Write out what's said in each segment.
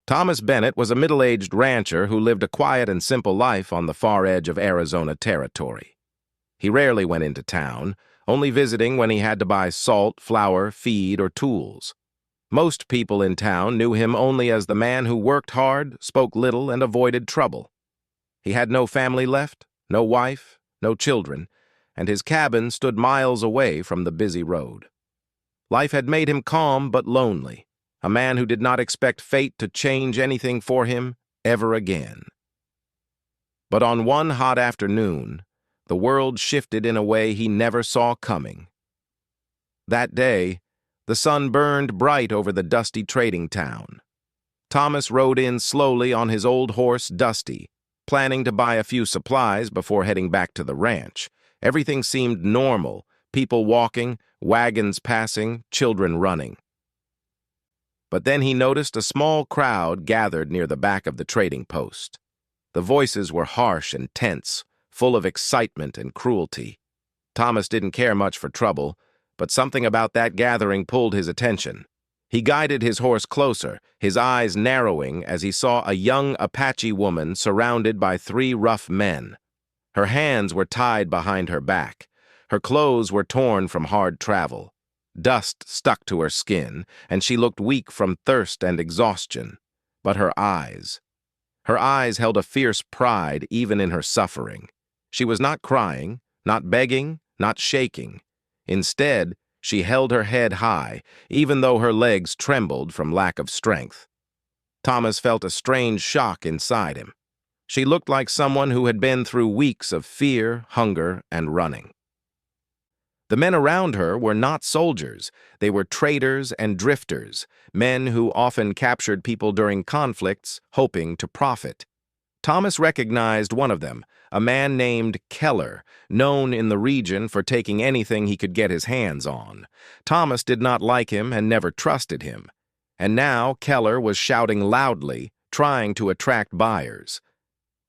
Thomas Bennett was a middle-aged rancher who lived a quiet and simple life on the far edge of Arizona territory. He rarely went into town, only visiting when he had to buy salt, flour, feed, or tools. Most people in town knew him only as the man who worked hard, spoke little, and avoided trouble. He had no family left, no wife, no children, and his cabin stood miles away from the busy road. Life had made him calm but lonely, a man who did not expect fate to change anything for him ever again. But on one hot afternoon, the world shifted in a way he never saw coming. That day, the sun burned bright over the dusty trading town. Thomas rode in slowly on his old horse, Dusty, planning to buy a few supplies before heading back to the ranch. Everything seemed normal, people walking, wagons passing, children running. But then he noticed a small crowd gathered near the back of the trading post. The voices were harsh and tense, full of excitement and cruelty. Thomas didn't care much for trouble, but something about that gathering pulled his attention. He guided his horse closer, his eyes narrowing as he saw a young Apache woman surrounded by 3 rough men. Her hands were tied behind her back. Her clothes were torn from hard travel. Dust stuck to her skin, and she looked weak from thirst and exhaustion. But her eyes held a fierce pride even in her suffering. She was not crying, not begging, not shaking. Instead, she held her head high, even though her legs trembled from lack of strength. Thomas felt a strange shock inside him. She looked like someone who had been through weeks of fear, hunger, and running. The men around her were not soldiers. They were traders and drifters, men who often captured people during conflicts, hoping to profit. Thomas recognized one of them, a man named Keller, known in the region for taking anything he could get his hands on. Thomas did not like him and never trusted him. And now Keller was shouting loudly, trying to attract buyers.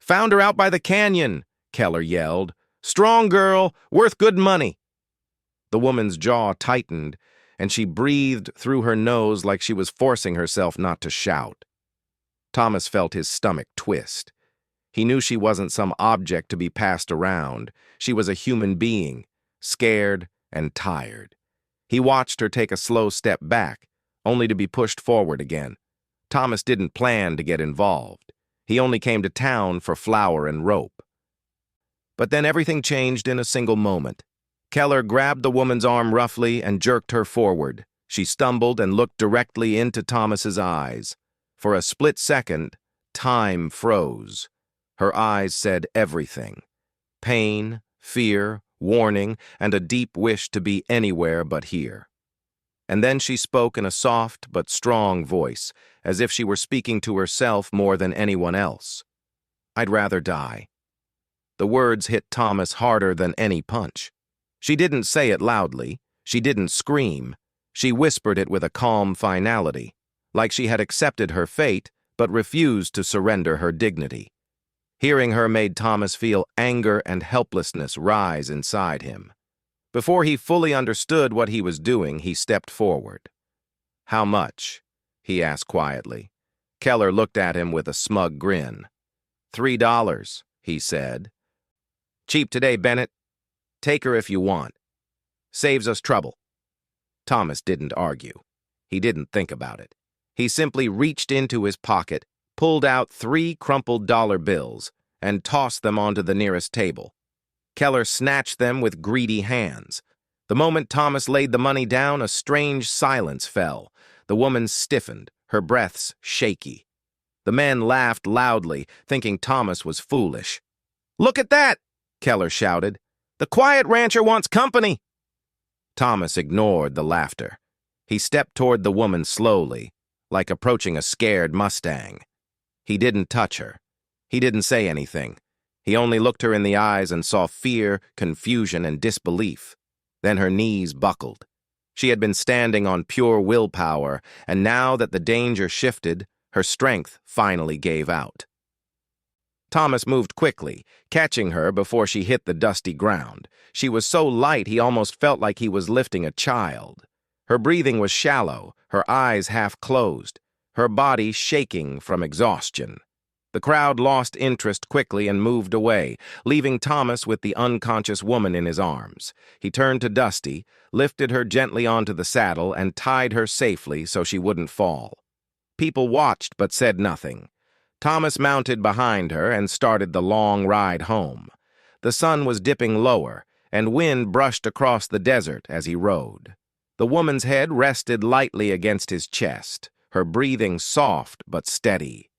"Found her out by the canyon," Keller yelled. "Strong girl, worth good money." The woman's jaw tightened, and she breathed through her nose like she was forcing herself not to shout. Thomas felt his stomach twist. He knew she wasn't some object to be passed around. She was a human being, scared and tired. He watched her take a slow step back, only to be pushed forward again. Thomas didn't plan to get involved. He only came to town for flour and rope. But then everything changed in a single moment. Keller grabbed the woman's arm roughly and jerked her forward. She stumbled and looked directly into Thomas's eyes. For a split second, time froze. Her eyes said everything: pain, fear, warning, and a deep wish to be anywhere but here. And then she spoke in a soft but strong voice, as if she were speaking to herself more than anyone else. "I'd rather die." The words hit Thomas harder than any punch. She didn't say it loudly. She didn't scream. She whispered it with a calm finality, like she had accepted her fate but refused to surrender her dignity. Hearing her made Thomas feel anger and helplessness rise inside him. Before he fully understood what he was doing, he stepped forward. "How much?" he asked quietly. Keller looked at him with a smug grin. $3, he said. "Cheap today, Bennett. Take her if you want. Saves us trouble." Thomas didn't argue. He didn't think about it. He simply reached into his pocket, pulled out 3 crumpled dollar bills, and tossed them onto the nearest table. Keller snatched them with greedy hands. The moment Thomas laid the money down, a strange silence fell. The woman stiffened, her breaths shaky. The men laughed loudly, thinking Thomas was foolish. "Look at that!" Keller shouted. "The quiet rancher wants company." Thomas ignored the laughter. He stepped toward the woman slowly, like approaching a scared Mustang. He didn't touch her. He didn't say anything. He only looked her in the eyes and saw fear, confusion, and disbelief. Then her knees buckled. She had been standing on pure willpower, and now that the danger shifted, her strength finally gave out. Thomas moved quickly, catching her before she hit the dusty ground. She was so light he almost felt like he was lifting a child. Her breathing was shallow, her eyes half closed. her body shaking from exhaustion. The crowd lost interest quickly and moved away, leaving Thomas with the unconscious woman in his arms. He turned to Dusty, lifted her gently onto the saddle, and tied her safely so she wouldn't fall. People watched but said nothing. Thomas mounted behind her and started the long ride home. The sun was dipping lower, and wind brushed across the desert as he rode. The woman's head rested lightly against his chest, her breathing soft but steady.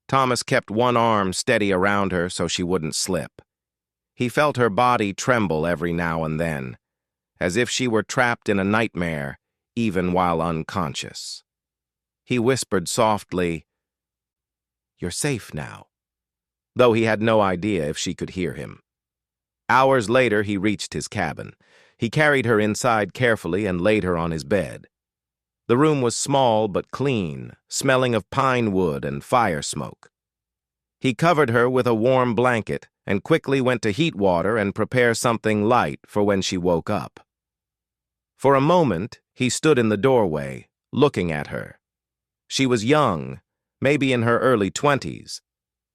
Thomas kept one arm steady around her so she wouldn't slip. He felt her body tremble every now and then, as if she were trapped in a nightmare, even while unconscious. He whispered softly, "You're safe now," though he had no idea if she could hear him. Hours later, he reached his cabin. He carried her inside carefully and laid her on his bed. The room was small but clean, smelling of pine wood and fire smoke. He covered her with a warm blanket and quickly went to heat water and prepare something light for when she woke up. For a moment, he stood in the doorway, looking at her. She was young, maybe in her early 20s.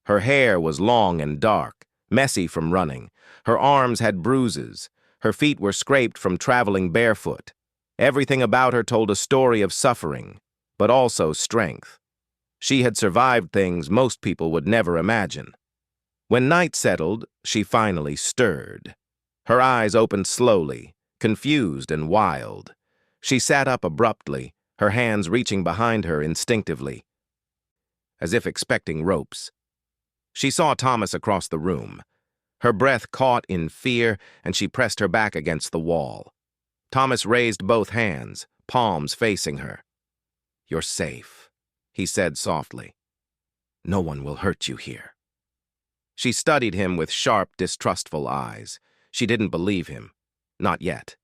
Her hair was long and dark, messy from running. Her arms had bruises. Her feet were scraped from traveling barefoot. Everything about her told a story of suffering, but also strength. She had survived things most people would never imagine. When night settled, she finally stirred. Her eyes opened slowly, confused and wild. She sat up abruptly, her hands reaching behind her instinctively, as if expecting ropes. She saw Thomas across the room. Her breath caught in fear, and she pressed her back against the wall. Thomas raised both hands, palms facing her. "You're safe," he said softly. "No one will hurt you here." She studied him with sharp, distrustful eyes. She didn't believe him. Not yet.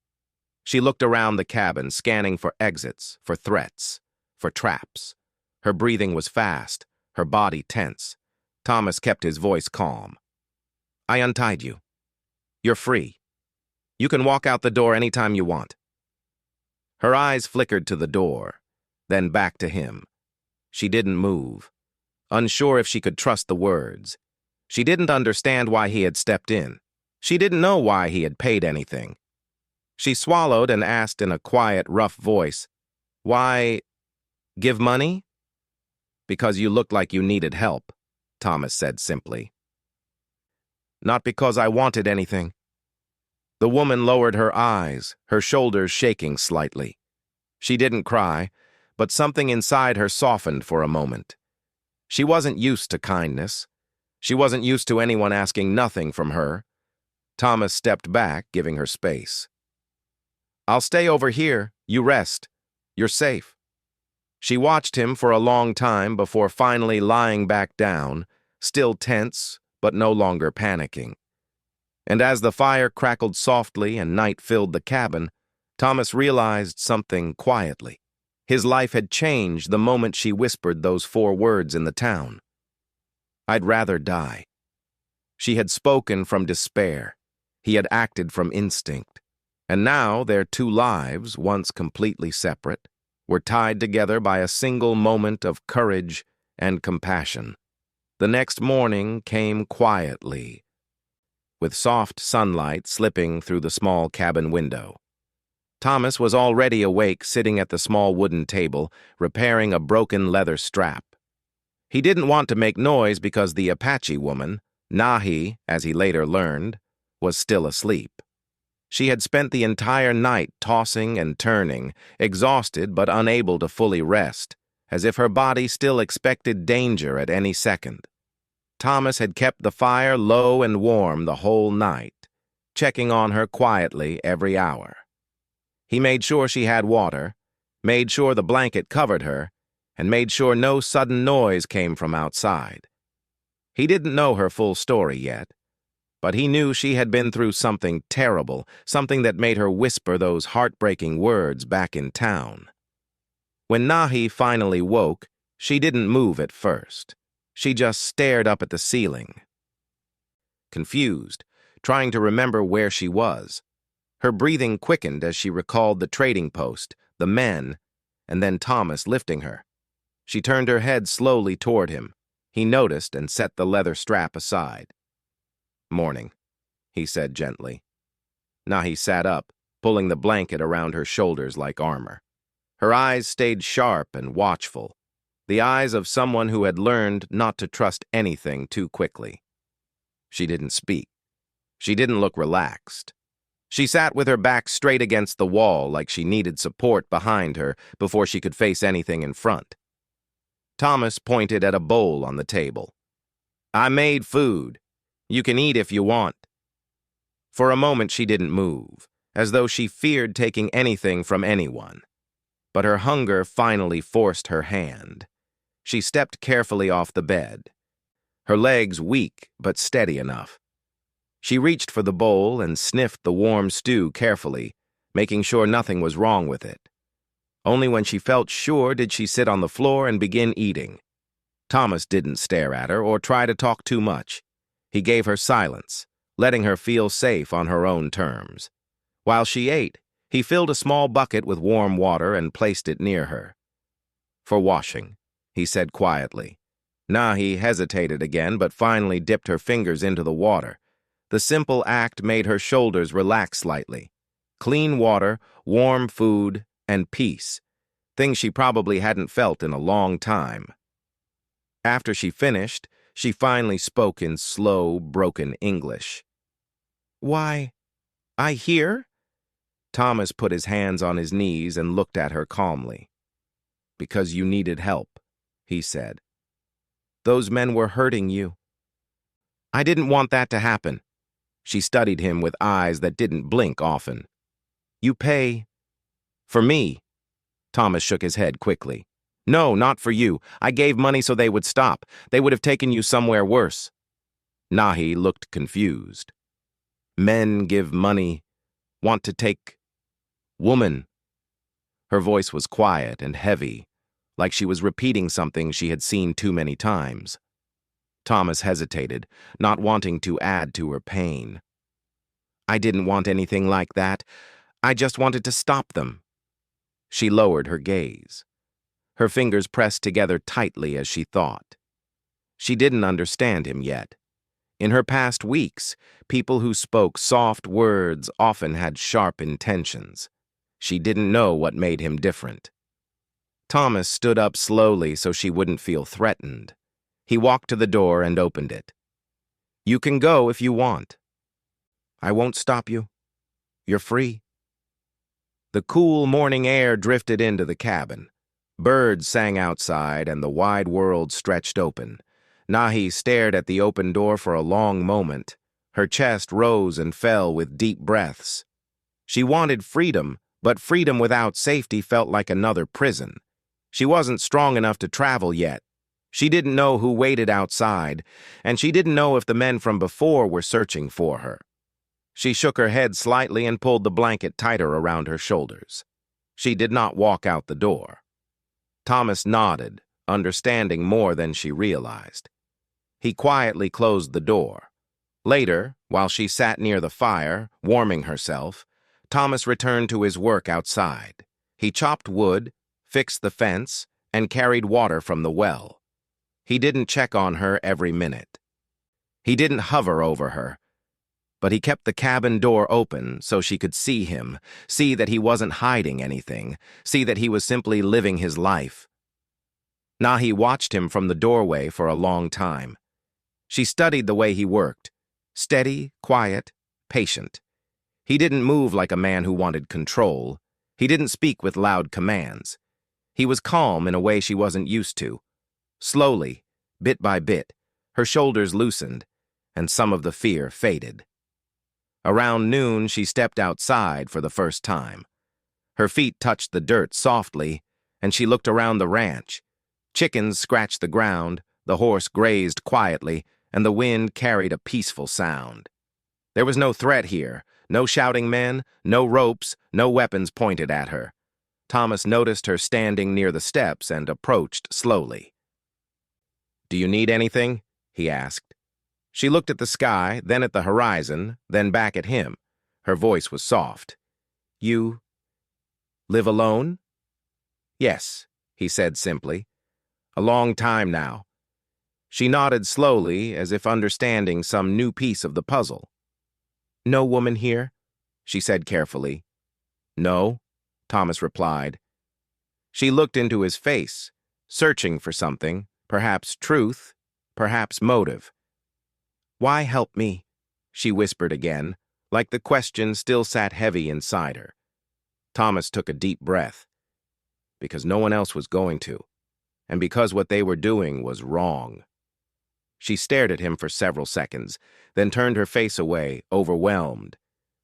She looked around the cabin, scanning for exits, for threats, for traps. Her breathing was fast, her body tense. Thomas kept his voice calm. "I untied you. You're free. You can walk out the door anytime you want." Her eyes flickered to the door, then back to him. She didn't move, unsure if she could trust the words. She didn't understand why he had stepped in. She didn't know why he had paid anything. She swallowed and asked in a quiet, rough voice, "Why, give money?" "Because you looked like you needed help," Thomas said simply. "Not because I wanted anything." The woman lowered her eyes, her shoulders shaking slightly. She didn't cry, but something inside her softened for a moment. She wasn't used to kindness. She wasn't used to anyone asking nothing from her. Thomas stepped back, giving her space. "I'll stay over here. You rest. You're safe." She watched him for a long time before finally lying back down, still tense, but no longer panicking. And as the fire crackled softly and night filled the cabin, Thomas realized something quietly. His life had changed the moment she whispered those 4 words in the town. "I'd rather die." She had spoken from despair. He had acted from instinct. And now their 2 lives, once completely separate, were tied together by a single moment of courage and compassion. The next morning came quietly, with soft sunlight slipping through the small cabin window. Thomas was already awake, sitting at the small wooden table, repairing a broken leather strap. He didn't want to make noise because the Apache woman, Nahi, as he later learned, was still asleep. She had spent the entire night tossing and turning, exhausted but unable to fully rest, as if her body still expected danger at any second. Thomas had kept the fire low and warm the whole night, checking on her quietly every hour. He made sure she had water, made sure the blanket covered her, and made sure no sudden noise came from outside. He didn't know her full story yet, but he knew she had been through something terrible, something that made her whisper those heartbreaking words back in town. When Nahi finally woke, she didn't move at first. She just stared up at the ceiling, confused, trying to remember where she was. Her breathing quickened as she recalled the trading post, the men, and then Thomas lifting her. She turned her head slowly toward him. He noticed and set the leather strap aside. "Morning," he said gently. Nahi sat up, pulling the blanket around her shoulders like armor. Her eyes stayed sharp and watchful, the eyes of someone who had learned not to trust anything too quickly. She didn't speak. She didn't look relaxed. She sat with her back straight against the wall like she needed support behind her before she could face anything in front. Thomas pointed at a bowl on the table. "I made food. You can eat if you want." For a moment she didn't move, as though she feared taking anything from anyone. But her hunger finally forced her hand. She stepped carefully off the bed, her legs weak but steady enough. She reached for the bowl and sniffed the warm stew carefully, making sure nothing was wrong with it. Only when she felt sure did she sit on the floor and begin eating. Thomas didn't stare at her or try to talk too much. He gave her silence, letting her feel safe on her own terms. While she ate, he filled a small bucket with warm water and placed it near her. "For washing," he said quietly. Nahi hesitated again, but finally dipped her fingers into the water. The simple act made her shoulders relax slightly. Clean water, warm food, and peace, things she probably hadn't felt in a long time. After she finished, she finally spoke in slow, broken English. "Why, I hear?" Thomas put his hands on his knees and looked at her calmly. "Because you needed help," he said. "Those men were hurting you." "I didn't want that to happen." She studied him with eyes that didn't blink often. "You pay for me." Thomas shook his head quickly. "No, not for you. I gave money so they would stop. They would have taken you somewhere worse." Nahi looked confused. "Men give money, want to take woman." Her voice was quiet and heavy, like she was repeating something she had seen too many times. Thomas hesitated, not wanting to add to her pain. "I didn't want anything like that. I just wanted to stop them." She lowered her gaze. Her fingers pressed together tightly as she thought. She didn't understand him yet. In her past weeks, people who spoke soft words often had sharp intentions. She didn't know what made him different. Thomas stood up slowly so she wouldn't feel threatened. He walked to the door and opened it. "You can go if you want. I won't stop you. You're free." The cool morning air drifted into the cabin. Birds sang outside and the wide world stretched open. Nahi stared at the open door for a long moment. Her chest rose and fell with deep breaths. She wanted freedom, but freedom without safety felt like another prison. She wasn't strong enough to travel yet. She didn't know who waited outside, and she didn't know if the men from before were searching for her. She shook her head slightly and pulled the blanket tighter around her shoulders. She did not walk out the door. Thomas nodded, understanding more than she realized. He quietly closed the door. Later, while she sat near the fire, warming herself, Thomas returned to his work outside. He chopped wood, fixed the fence, and carried water from the well. He didn't check on her every minute. He didn't hover over her, but he kept the cabin door open so she could see him, see that he wasn't hiding anything, see that he was simply living his life. Nahi watched him from the doorway for a long time. She studied the way he worked, steady, quiet, patient. He didn't move like a man who wanted control. He didn't speak with loud commands. He was calm in a way she wasn't used to. Slowly, bit by bit, her shoulders loosened, and some of the fear faded. Around noon, she stepped outside for the first time. Her feet touched the dirt softly, and she looked around the ranch. Chickens scratched the ground, the horse grazed quietly, and the wind carried a peaceful sound. There was no threat here, no shouting men, no ropes, no weapons pointed at her. Thomas noticed her standing near the steps and approached slowly. "Do you need anything?" he asked. She looked at the sky, then at the horizon, then back at him. Her voice was soft. "You live alone?" "Yes," he said simply. A long time now. She nodded slowly, as if understanding some new piece of the puzzle. No woman here? She said carefully. No, Thomas replied. She looked into his face, searching for something, perhaps truth, perhaps motive. Why help me? She whispered again, like the question still sat heavy inside her. Thomas took a deep breath. Because no one else was going to, and because what they were doing was wrong. She stared at him for several seconds, then turned her face away, overwhelmed.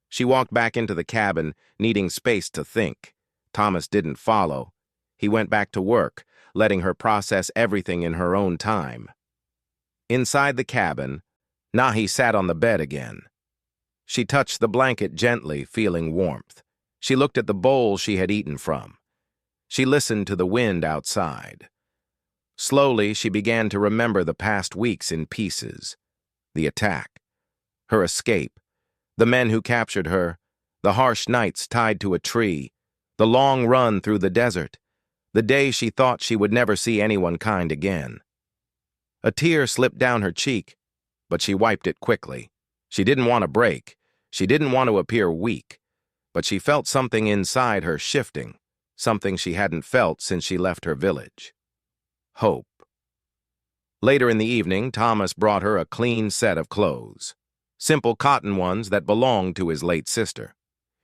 She walked back into the cabin, needing space to think. Thomas didn't follow. He went back to work, letting her process everything in her own time. Inside the cabin, Nahi sat on the bed again. She touched the blanket gently, feeling warmth. She looked at the bowl she had eaten from. She listened to the wind outside. Slowly, she began to remember the past weeks in pieces. The attack, her escape, the men who captured her, the harsh nights tied to a tree, the long run through the desert, the day she thought she would never see anyone kind again. A tear slipped down her cheek, but she wiped it quickly. She didn't want to break. She didn't want to appear weak, but she felt something inside her shifting, something she hadn't felt since she left her village. Hope. Later in the evening, Thomas brought her a clean set of clothes, simple cotton ones that belonged to his late sister.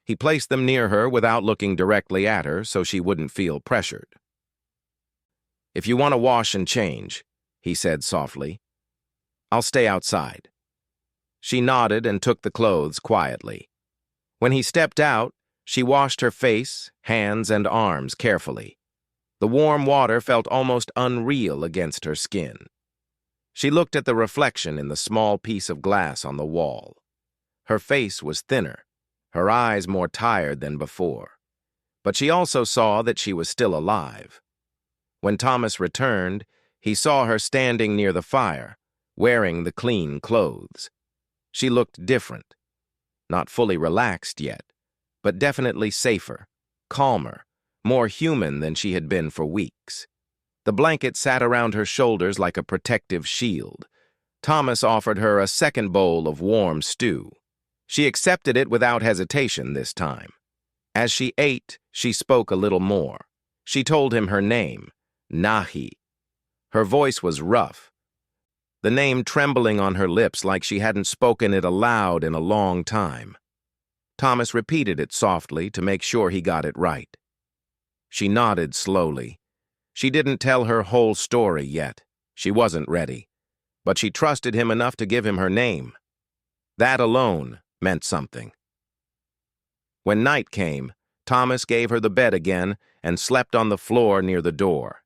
He placed them near her without looking directly at her so she wouldn't feel pressured. If you want to wash and change, he said softly, I'll stay outside. She nodded and took the clothes quietly. When he stepped out, she washed her face, hands, and arms carefully. The warm water felt almost unreal against her skin. She looked at the reflection in the small piece of glass on the wall. Her face was thinner, her eyes more tired than before. But she also saw that she was still alive. When Thomas returned, he saw her standing near the fire, wearing the clean clothes. She looked different. Not fully relaxed yet, but definitely safer, calmer, more human than she had been for weeks. The blanket sat around her shoulders like a protective shield. Thomas offered her a second bowl of warm stew. She accepted it without hesitation this time. As she ate, she spoke a little more. She told him her name, Nahi. Her voice was rough, the name trembling on her lips like she hadn't spoken it aloud in a long time. Thomas repeated it softly to make sure he got it right. She nodded slowly. She didn't tell her whole story yet. She wasn't ready. But she trusted him enough to give him her name. That alone meant something. When night came, Thomas gave her the bed again and slept on the floor near the door.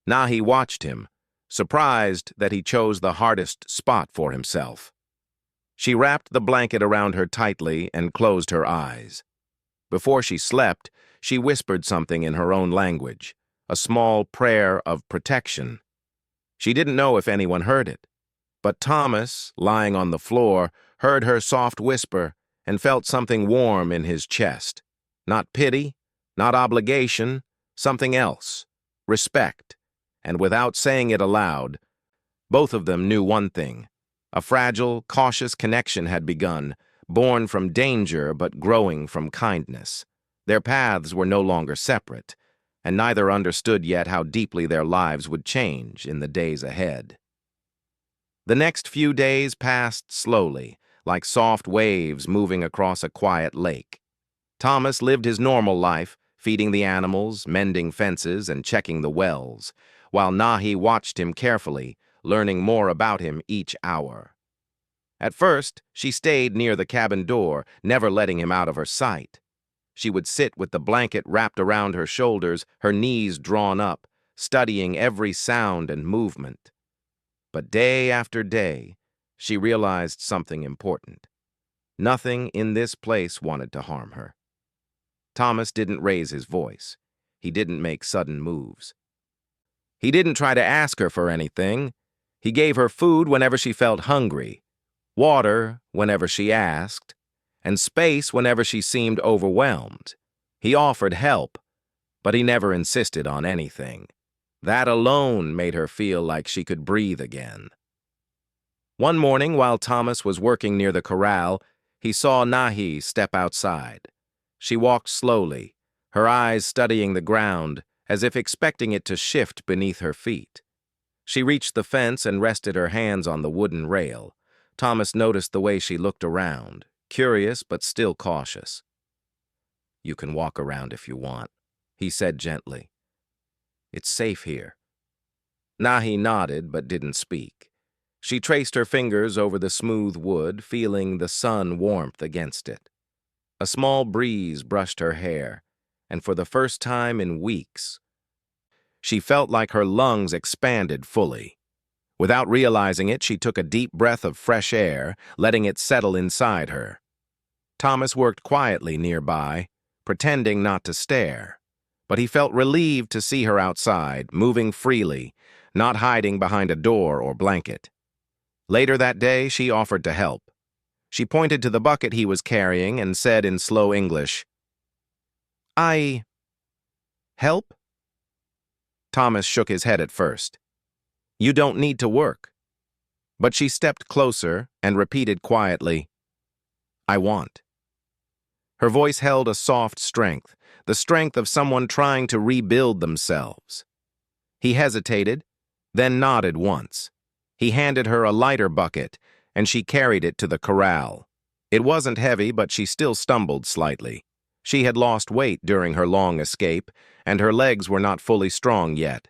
Nahi watched him, surprised that he chose the hardest spot for himself. She wrapped the blanket around her tightly and closed her eyes. Before she slept, she whispered something in her own language, a small prayer of protection. She didn't know if anyone heard it, but Thomas, lying on the floor, heard her soft whisper and felt something warm in his chest. Not pity, not obligation, something else, respect. And without saying it aloud, both of them knew one thing. A fragile, cautious connection had begun, born from danger but growing from kindness. Their paths were no longer separate, and neither understood yet how deeply their lives would change in the days ahead. The next few days passed slowly, like soft waves moving across a quiet lake. Thomas lived his normal life, feeding the animals, mending fences, and checking the wells, while Nahi watched him carefully, learning more about him each hour. At first, she stayed near the cabin door, never letting him out of her sight. She would sit with the blanket wrapped around her shoulders, her knees drawn up, studying every sound and movement. But day after day, she realized something important. Nothing in this place wanted to harm her. Thomas didn't raise his voice. He didn't make sudden moves. He didn't try to ask her for anything. He gave her food whenever she felt hungry, water whenever she asked, and space whenever she seemed overwhelmed. He offered help, but he never insisted on anything. That alone made her feel like she could breathe again. One morning, while Thomas was working near the corral, he saw Nahi step outside. She walked slowly, her eyes studying the ground, as if expecting it to shift beneath her feet. She reached the fence and rested her hands on the wooden rail. Thomas noticed the way she looked around, curious but still cautious. "You can walk around if you want," he said gently. "It's safe here." Nahi nodded but didn't speak. She traced her fingers over the smooth wood, feeling the sun warmth against it. A small breeze brushed her hair, and for the first time in weeks, she felt like her lungs expanded fully. Without realizing it, she took a deep breath of fresh air, letting it settle inside her. Thomas worked quietly nearby, pretending not to stare, but he felt relieved to see her outside, moving freely, not hiding behind a door or blanket. Later that day, she offered to help. She pointed to the bucket he was carrying and said in slow English, "I help?" Thomas shook his head at first. "You don't need to work." But she stepped closer and repeated quietly, "I want." Her voice held a soft strength, the strength of someone trying to rebuild themselves. He hesitated, then nodded once. He handed her a lighter bucket, and she carried it to the corral. It wasn't heavy, but she still stumbled slightly. She had lost weight during her long escape, and her legs were not fully strong yet.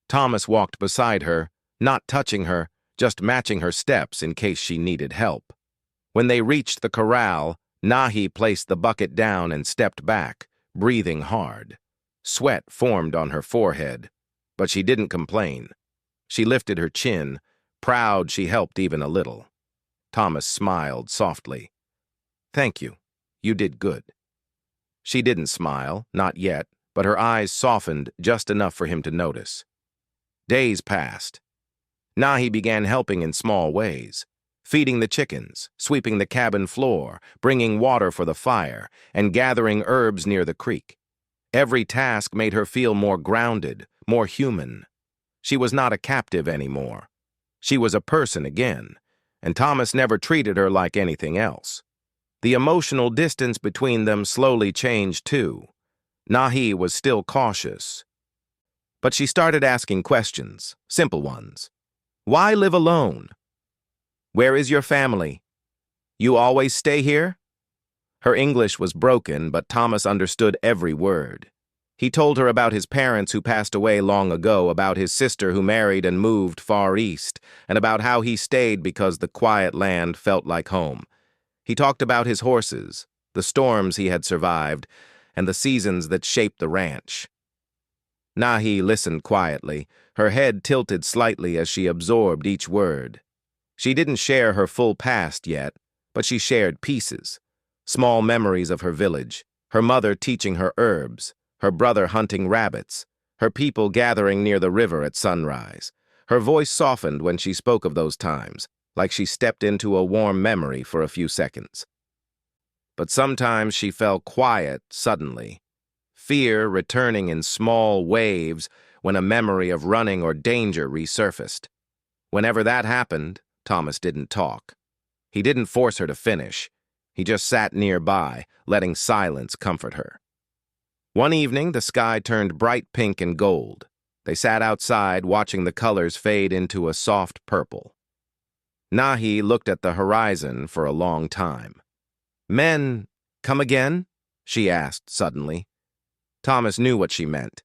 Thomas walked beside her, not touching her, just matching her steps in case she needed help. When they reached the corral, Nahi placed the bucket down and stepped back, breathing hard. Sweat formed on her forehead, but she didn't complain. She lifted her chin, proud she helped even a little. Thomas smiled softly. "Thank you. You did good." She didn't smile, not yet, but her eyes softened just enough for him to notice. Days passed. Nahi began helping in small ways, feeding the chickens, sweeping the cabin floor, bringing water for the fire, and gathering herbs near the creek. Every task made her feel more grounded, more human. She was not a captive anymore. She was a person again, and Thomas never treated her like anything else. The emotional distance between them slowly changed too. Nahi was still cautious, but she started asking questions, simple ones. "Why live alone? Where is your family? You always stay here?" Her English was broken, but Thomas understood every word. He told her about his parents who passed away long ago, about his sister who married and moved far east, and about how he stayed because the quiet land felt like home. He talked about his horses, the storms he had survived, and the seasons that shaped the ranch. Nahi listened quietly, her head tilted slightly as she absorbed each word. She didn't share her full past yet, but she shared pieces. Small memories of her village, her mother teaching her herbs, her brother hunting rabbits, her people gathering near the river at sunrise. Her voice softened when she spoke of those times, like she stepped into a warm memory for a few seconds. But sometimes she fell quiet suddenly, fear returning in small waves when a memory of running or danger resurfaced. Whenever that happened, Thomas didn't talk. He didn't force her to finish. He just sat nearby, letting silence comfort her. One evening, the sky turned bright pink and gold. They sat outside, watching the colors fade into a soft purple. Nahi looked at the horizon for a long time. "Men, come again?" she asked suddenly. Thomas knew what she meant.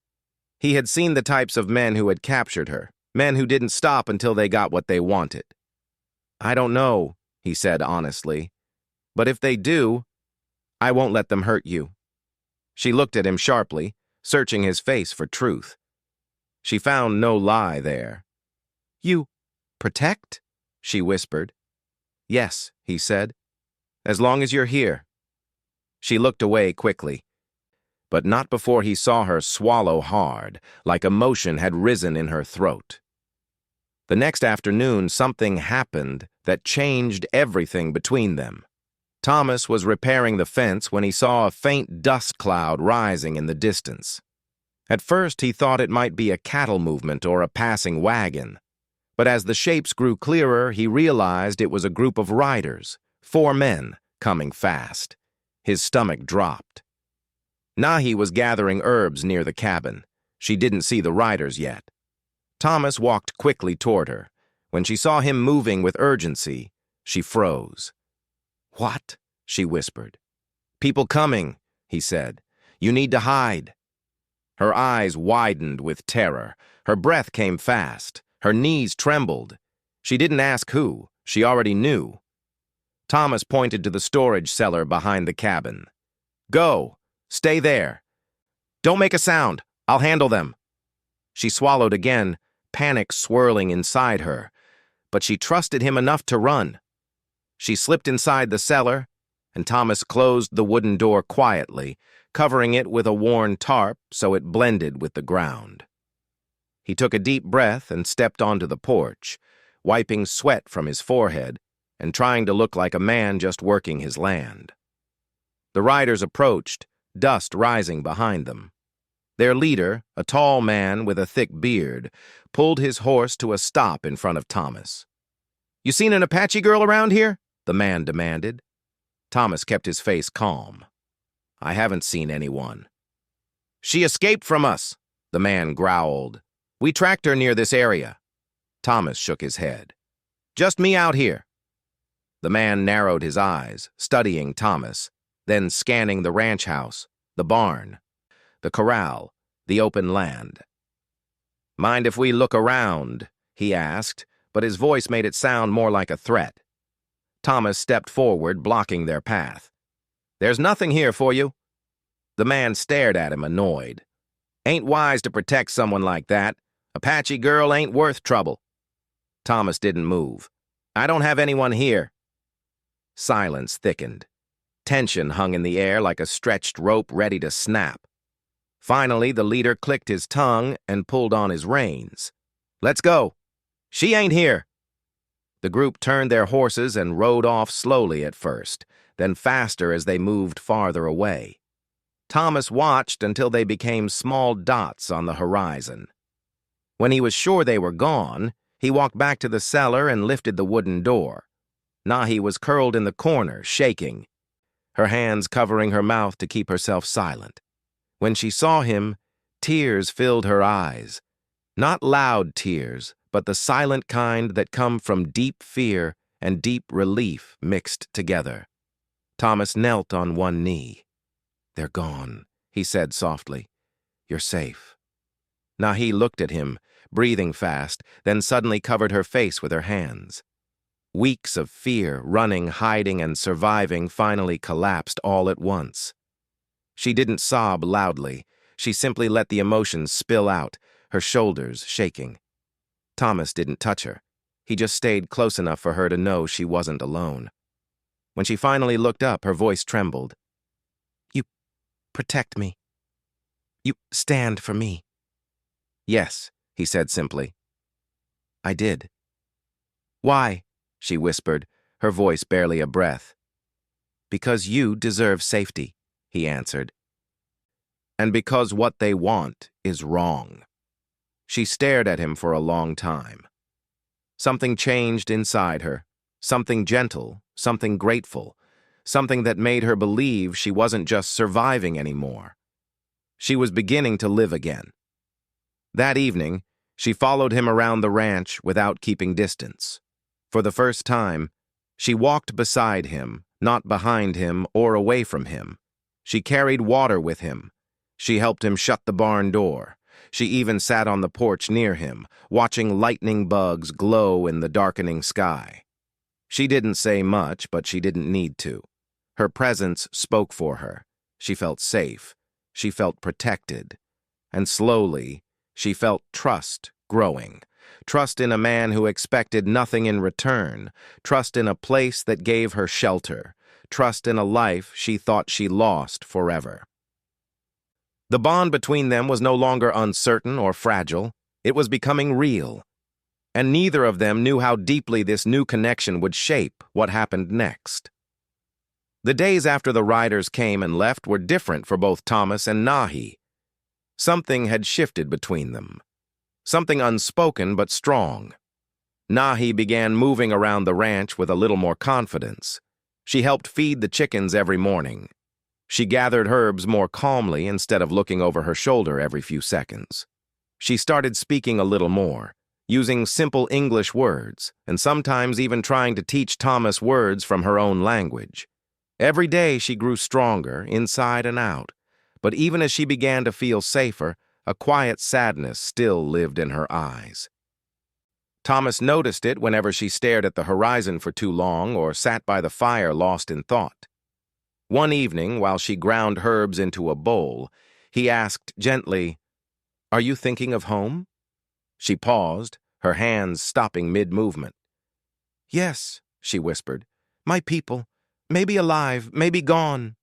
He had seen the types of men who had captured her, men who didn't stop until they got what they wanted. "I don't know," he said honestly. "But if they do, I won't let them hurt you." She looked at him sharply, searching his face for truth. She found no lie there. "You protect?" she whispered. "Yes," he said, "as long as you're here." She looked away quickly, but not before he saw her swallow hard, like emotion had risen in her throat. The next afternoon, something happened that changed everything between them. Thomas was repairing the fence when he saw a faint dust cloud rising in the distance. At first, he thought it might be a cattle movement or a passing wagon. But as the shapes grew clearer, he realized it was a group of riders, 4 men, coming fast. His stomach dropped. Nahi was gathering herbs near the cabin. She didn't see the riders yet. Thomas walked quickly toward her. When she saw him moving with urgency, she froze. "What?" she whispered. "People coming," he said. "You need to hide." Her eyes widened with terror. Her breath came fast. Her knees trembled. She didn't ask who. She already knew. Thomas pointed to the storage cellar behind the cabin. "Go. Stay there. Don't make a sound. I'll handle them." She swallowed again, panic swirling inside her, but she trusted him enough to run. She slipped inside the cellar, and Thomas closed the wooden door quietly, covering it with a worn tarp so it blended with the ground. He took a deep breath and stepped onto the porch, wiping sweat from his forehead and trying to look like a man just working his land. The riders approached, dust rising behind them. Their leader, a tall man with a thick beard, pulled his horse to a stop in front of Thomas. "You seen an Apache girl around here?" the man demanded. Thomas kept his face calm. "I haven't seen anyone." "She escaped from us," the man growled. "We tracked her near this area." Thomas shook his head. "Just me out here." The man narrowed his eyes, studying Thomas, then scanning the ranch house, the barn, the corral, the open land. "Mind if we look around?" he asked, but his voice made it sound more like a threat. Thomas stepped forward, blocking their path. "There's nothing here for you." The man stared at him, annoyed. "Ain't wise to protect someone like that. Apache girl ain't worth trouble." Thomas didn't move. "I don't have anyone here." Silence thickened. Tension hung in the air like a stretched rope ready to snap. Finally, the leader clicked his tongue and pulled on his reins. "Let's go." "She ain't here." The group turned their horses and rode off slowly at first, then faster as they moved farther away. Thomas watched until they became small dots on the horizon. When he was sure they were gone, he walked back to the cellar and lifted the wooden door. Nahi was curled in the corner, shaking, her hands covering her mouth to keep herself silent. When she saw him, tears filled her eyes. Not loud tears, but the silent kind that come from deep fear and deep relief mixed together. Thomas knelt on one knee. "They're gone," he said softly. "You're safe." Nahi looked at him, breathing fast, then suddenly covered her face with her hands. Weeks of fear, running, hiding, and surviving finally collapsed all at once. She didn't sob loudly. She simply let the emotions spill out, her shoulders shaking. Thomas didn't touch her. He just stayed close enough for her to know she wasn't alone. When she finally looked up, her voice trembled. "You protect me. You stand for me." "Yes," he said simply. "I did." "Why?" she whispered, her voice barely a breath. "Because you deserve safety," he answered. "And because what they want is wrong." She stared at him for a long time. Something changed inside her, something gentle, something grateful, something that made her believe she wasn't just surviving anymore. She was beginning to live again. That evening, she followed him around the ranch without keeping distance. For the first time, she walked beside him, not behind him or away from him. She carried water with him. She helped him shut the barn door. She even sat on the porch near him, watching lightning bugs glow in the darkening sky. She didn't say much, but she didn't need to. Her presence spoke for her. She felt safe. She felt protected. And slowly, she felt trust growing. Trust in a man who expected nothing in return. Trust in a place that gave her shelter. Trust in a life she thought she lost forever. The bond between them was no longer uncertain or fragile. It was becoming real. And neither of them knew how deeply this new connection would shape what happened next. The days after the riders came and left were different for both Thomas and Nahi. Something had shifted between them. Something unspoken but strong. Nahi began moving around the ranch with a little more confidence. She helped feed the chickens every morning. She gathered herbs more calmly instead of looking over her shoulder every few seconds. She started speaking a little more, using simple English words, and sometimes even trying to teach Thomas words from her own language. Every day she grew stronger, inside and out, but even as she began to feel safer, a quiet sadness still lived in her eyes. Thomas noticed it whenever she stared at the horizon for too long or sat by the fire lost in thought. One evening, while she ground herbs into a bowl, he asked gently, "Are you thinking of home?" She paused, her hands stopping mid-movement. "Yes," she whispered. "My people. Maybe alive, maybe gone."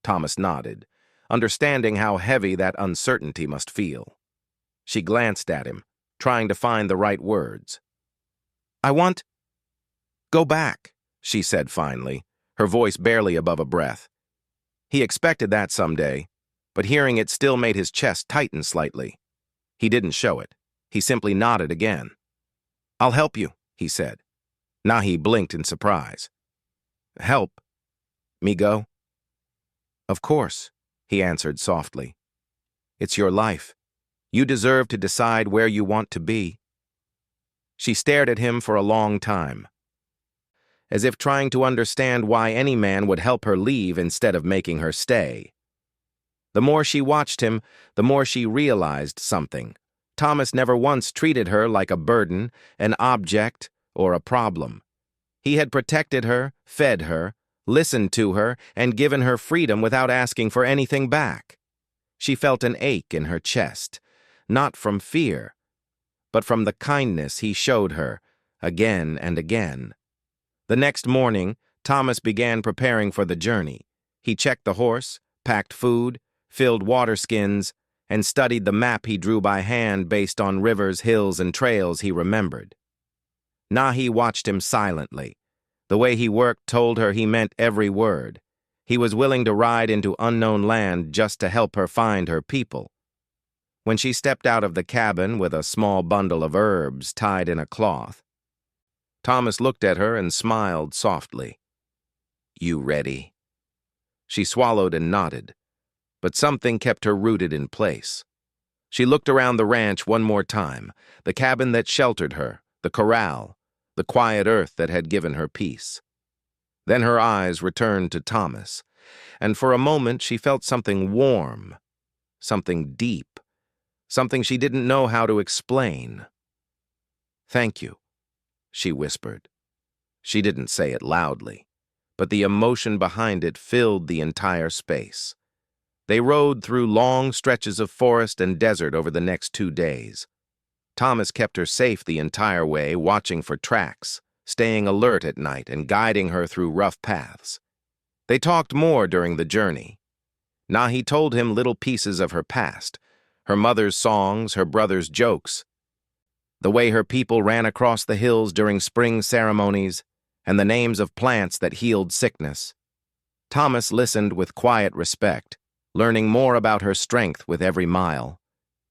Thomas nodded, understanding how heavy that uncertainty must feel. She glanced at him, trying to find the right words. "I want... Go back," she said finally, her voice barely above a breath. He expected that someday, but hearing it still made his chest tighten slightly. He didn't show it. He simply nodded again. "I'll help you," he said. Nahi blinked in surprise. "Help? Me go?" "Of course," he answered softly. "It's your life. You deserve to decide where you want to be." She stared at him for a long time, as if trying to understand why any man would help her leave instead of making her stay. The more she watched him, the more she realized something. Thomas never once treated her like a burden, an object, or a problem. He had protected her, fed her, listened to her, and given her freedom without asking for anything back. She felt an ache in her chest, not from fear, but from the kindness he showed her, again and again. The next morning, Thomas began preparing for the journey. He checked the horse, packed food, filled water skins, and studied the map he drew by hand based on rivers, hills, and trails he remembered. Nahi watched him silently. The way he worked told her he meant every word. He was willing to ride into unknown land just to help her find her people. When she stepped out of the cabin with a small bundle of herbs tied in a cloth, Thomas looked at her and smiled softly. "You ready?" She swallowed and nodded, but something kept her rooted in place. She looked around the ranch one more time, the cabin that sheltered her, the corral, the quiet earth that had given her peace. Then her eyes returned to Thomas, and for a moment she felt something warm, something deep, something she didn't know how to explain. "Thank you," she whispered. She didn't say it loudly, but the emotion behind it filled the entire space. They rode through long stretches of forest and desert over the next 2 days. Thomas kept her safe the entire way, watching for tracks, staying alert at night and guiding her through rough paths. They talked more during the journey. Nahi told him little pieces of her past, her mother's songs, her brother's jokes, the way her people ran across the hills during spring ceremonies, and the names of plants that healed sickness. Thomas listened with quiet respect, learning more about her strength with every mile.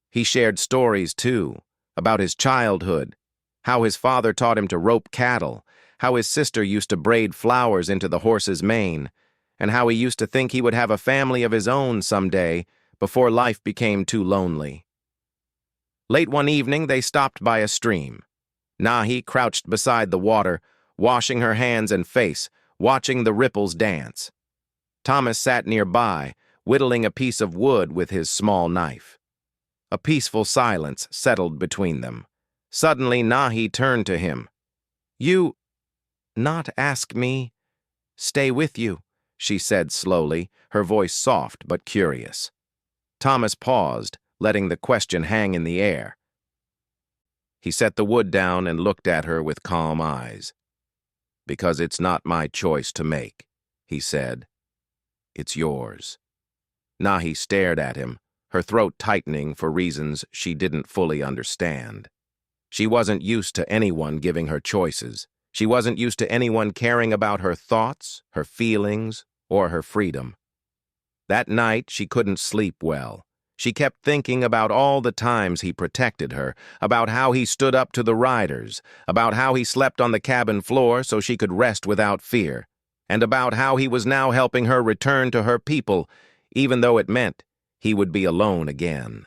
He shared stories, too, about his childhood, how his father taught him to rope cattle, how his sister used to braid flowers into the horse's mane, and how he used to think he would have a family of his own someday before life became too lonely. Late one evening, they stopped by a stream. Nahi crouched beside the water, washing her hands and face, watching the ripples dance. Thomas sat nearby, whittling a piece of wood with his small knife. A peaceful silence settled between them. Suddenly, Nahi turned to him. "You not ask me, stay with you," she said slowly, her voice soft but curious. Thomas paused, letting the question hang in the air. He set the wood down and looked at her with calm eyes. "Because it's not my choice to make," he said. "It's yours." Nahi stared at him, her throat tightening for reasons she didn't fully understand. She wasn't used to anyone giving her choices. She wasn't used to anyone caring about her thoughts, her feelings, or her freedom. That night, she couldn't sleep well. She kept thinking about all the times he protected her, about how he stood up to the riders, about how he slept on the cabin floor so she could rest without fear, and about how he was now helping her return to her people, even though it meant he would be alone again.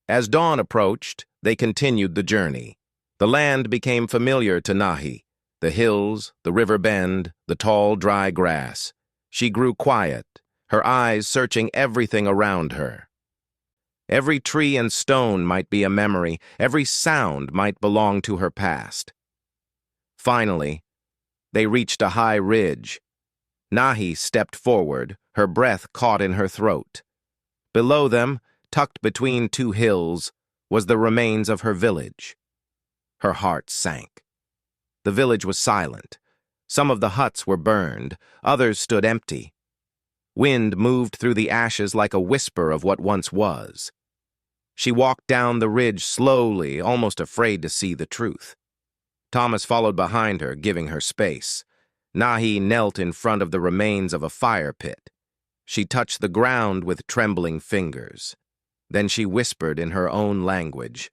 As dawn approached, they continued the journey. The land became familiar to Nahi. The hills, the river bend, the tall, dry grass. She grew quiet, her eyes searching everything around her. Every tree and stone might be a memory, every sound might belong to her past. Finally, they reached a high ridge. Nahi stepped forward, her breath caught in her throat. Below them, tucked between two hills, was the remains of her village. Her heart sank. The village was silent. Some of the huts were burned, others stood empty. Wind moved through the ashes like a whisper of what once was. She walked down the ridge slowly, almost afraid to see the truth. Thomas followed behind her, giving her space. Nahi knelt in front of the remains of a fire pit. She touched the ground with trembling fingers. Then she whispered in her own language,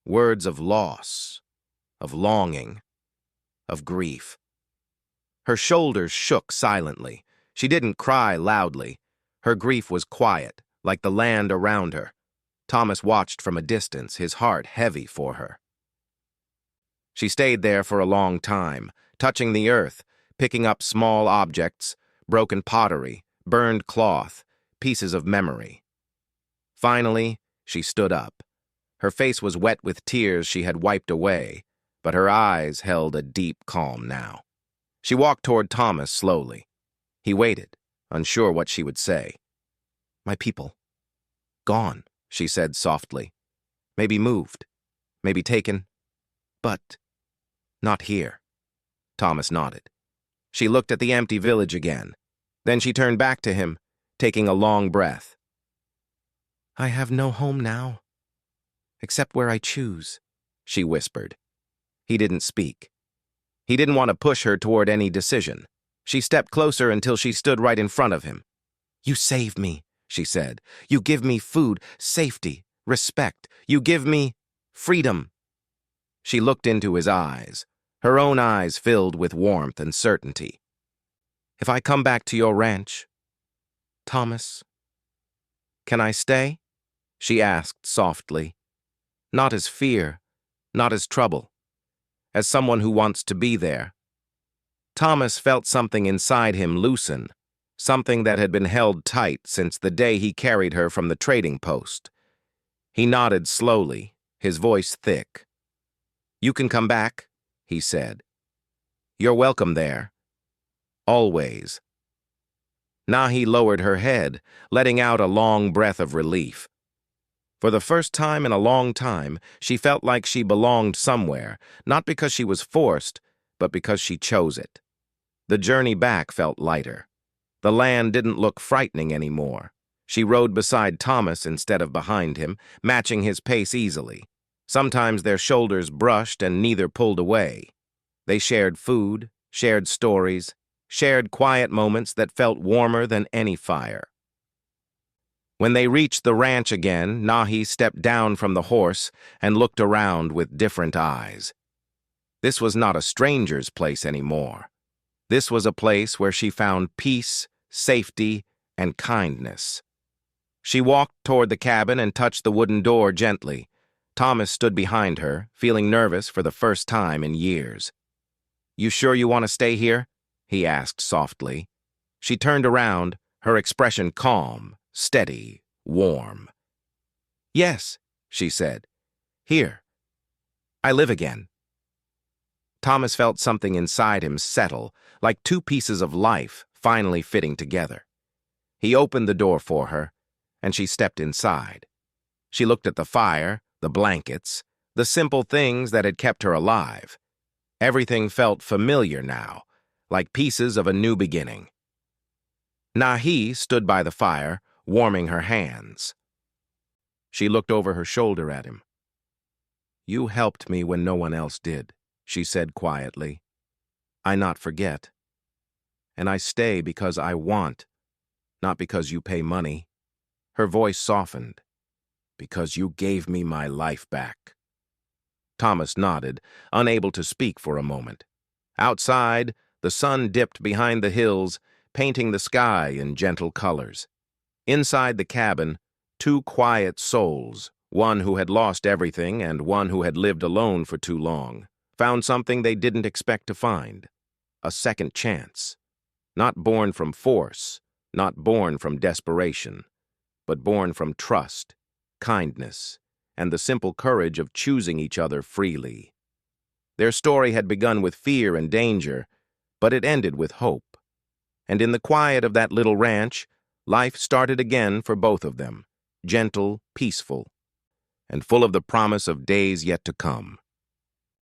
words of loss, of longing, of grief. Her shoulders shook silently. She didn't cry loudly. Her grief was quiet, like the land around her. Thomas watched from a distance, his heart heavy for her. She stayed there for a long time, touching the earth, picking up small objects, broken pottery, burned cloth, pieces of memory. Finally, she stood up. Her face was wet with tears she had wiped away, but her eyes held a deep calm now. She walked toward Thomas slowly. He waited, unsure what she would say. "My people. Gone," she said softly. "Maybe moved. Maybe taken. But not here." Thomas nodded. She looked at the empty village again. Then she turned back to him, taking a long breath. "I have no home now, except where I choose," she whispered. He didn't speak. He didn't want to push her toward any decision. She stepped closer until she stood right in front of him. "You save me," she said. "You give me food, safety, respect. You give me freedom." She looked into his eyes. Her own eyes filled with warmth and certainty. "If I come back to your ranch, Thomas, can I stay?" she asked softly. Not as fear, not as trouble, as someone who wants to be there. Thomas felt something inside him loosen, something that had been held tight since the day he carried her from the trading post. He nodded slowly, his voice thick. "You can come back," he said. "You're welcome there. Always." Nahi lowered her head, letting out a long breath of relief. For the first time in a long time, she felt like she belonged somewhere, not because she was forced, but because she chose it. The journey back felt lighter. The land didn't look frightening anymore. She rode beside Thomas instead of behind him, matching his pace easily. Sometimes their shoulders brushed and neither pulled away. They shared food, shared stories, shared quiet moments that felt warmer than any fire. When they reached the ranch again, Nahi stepped down from the horse and looked around with different eyes. This was not a stranger's place anymore. This was a place where she found peace, safety, and kindness. She walked toward the cabin and touched the wooden door gently. Thomas stood behind her, feeling nervous for the first time in years. "You sure you want to stay here?" he asked softly. She turned around, her expression calm, steady, warm. "Yes," she said. "Here. I live again." Thomas felt something inside him settle, like two pieces of life finally fitting together. He opened the door for her, and she stepped inside. She looked at the fire, the blankets, the simple things that had kept her alive. Everything felt familiar now, like pieces of a new beginning. Nahi stood by the fire, warming her hands. She looked over her shoulder at him. "You helped me when no one else did," she said quietly. "I not forget. And I stay because I want, not because you pay money." Her voice softened. "Because you gave me my life back." Thomas nodded, unable to speak for a moment. Outside, the sun dipped behind the hills, painting the sky in gentle colors. Inside the cabin, two quiet souls, one who had lost everything and one who had lived alone for too long, found something they didn't expect to find: a second chance. Not born from force, not born from desperation, but born from trust, kindness, and the simple courage of choosing each other freely. Their story had begun with fear and danger, but it ended with hope. And in the quiet of that little ranch, life started again for both of them, gentle, peaceful, and full of the promise of days yet to come.